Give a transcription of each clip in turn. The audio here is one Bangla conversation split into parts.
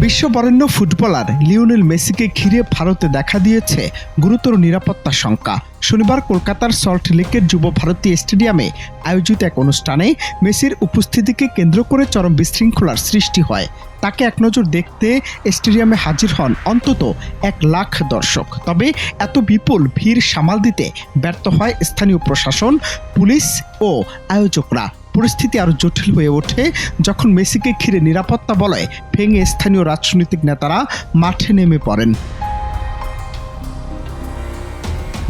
বিশ্ববরেণ্য ফুটবলার লিওনেল মেসিকে ঘিরে ভারতে দেখা দিয়েছে গুরুতর নিরাপত্তা শঙ্কা। শনিবার কলকাতার সল্ট লেকের যুব ভারতী স্টেডিয়ামে আয়োজিত এক অনুষ্ঠানে মেসির উপস্থিতিকে কেন্দ্র করে চরম বিশৃঙ্খলার সৃষ্টি হয়। তাকে এক নজর দেখতে স্টেডিয়ামে হাজির হন অন্তত 1 লাখ দর্শক। তবে এত বিপুল ভিড় সামাল দিতে ব্যর্থ হয় স্থানীয় প্রশাসন, পুলিশ ও আয়োজকরা। পরিস্থিতি আরও জটিল হয়ে ওঠে যখন মেসিকে ঘিরে নিরাপত্তা বলয় ভেঙে স্থানীয় রাজনৈতিক নেতারা মাঠে নেমে পড়েন।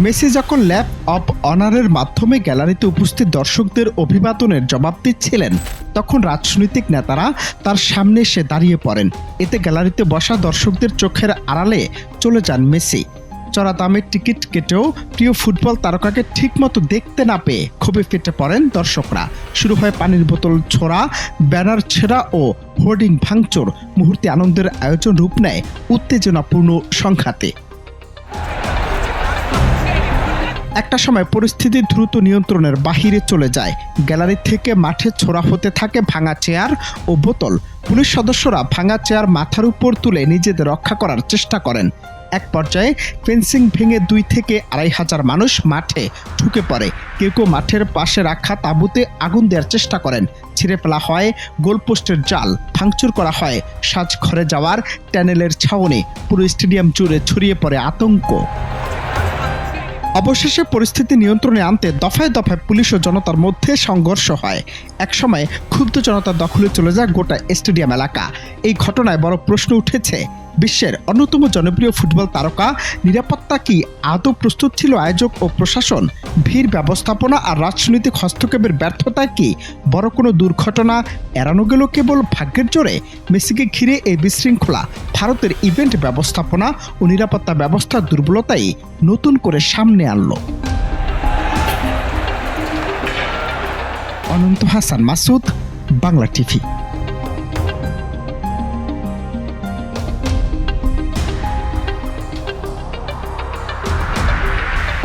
মেসি যখন ল্যাপ অব অনারের মাধ্যমে গ্যালারিতে উপস্থিত দর্শকদের অভিবাদনের জবাব দিচ্ছিলেন, তখন রাজনৈতিক নেতারা তার সামনে এসে দাঁড়িয়ে পড়েন। এতে গ্যালারিতে বসা দর্শকদের চোখের আড়ালে চলে যান মেসি। চড়া দামের টিকিট কেটেও প্রিয় ফুটবল তারকাকে ঠিকমতো দেখতে না পেয়ে ক্ষোভে ফেটে পড়েন দর্শকরা। শুরু হয় পানির বোতল ছোড়া, ব্যানার ছেঁড়া ও হোর্ডিং ভাঙচুর। মুহূর্তে আনন্দের আয়োজন রূপ নেয় উত্তেজনাপূর্ণ সংঘাতে। একটা সময় পরিস্থিতি দ্রুত নিয়ন্ত্রণের বাহিরে চলে যায়। গ্যালারি থেকে মাঠে ছোড়া হতে থাকে ভাঙা চেয়ার ও বোতল। পুলিশ সদস্যরা ভাঙা চেয়ার মাথার উপর তুলে নিজেদের রক্ষা করার চেষ্টা করেন। এক পর্যায়ে ফেন্সিং ভেঙে 2 থেকে 2,500 মানুষ মাঠে ঢুকে পড়ে। কেউ কেউ মাঠের পাশে রাখা তাঁবুতে আগুন দেওয়ার চেষ্টা করেন। ছিঁড়ে ফেলা হয় গোলপোস্টের জাল, ভাঙচুর করা হয় সাজঘরে যাওয়ার ট্যানেলের ছাউনি। পুরো স্টেডিয়াম জুড়ে ছড়িয়ে পড়ে আতঙ্ক। অবশেষে পরিস্থিতি নিয়ন্ত্রণে আনতে দফায় দফায় পুলিশ ও জনতার মধ্যে সংঘর্ষ হয়। একসময় ক্ষুব্ধ জনতার দখলে চলে যায় গোটা স্টেডিয়াম এলাকা। এই ঘটনায় বড় প্রশ্ন উঠেছে, বিশ্বের অন্যতম জনপ্রিয় ফুটবল তারকা নিরাপত্তা কি আদৌ প্রস্তুত ছিল আয়োজক ও প্রশাসন? ভিড় ব্যবস্থাপনা আর রাজনৈতিক হস্তক্ষেপের ব্যর্থতা কি বড় কোনো দুর্ঘটনা এড়ানো গেল কেবল ভাগ্যের জোরে? মেসিকে ঘিরে এই বিশৃঙ্খলা ভারতের ইভেন্ট ব্যবস্থাপনা ও নিরাপত্তা ব্যবস্থার দুর্বলতাই নতুন করে সামনে আনলো। অনন্ত হাসান মাসুদ, বাংলা টিভি।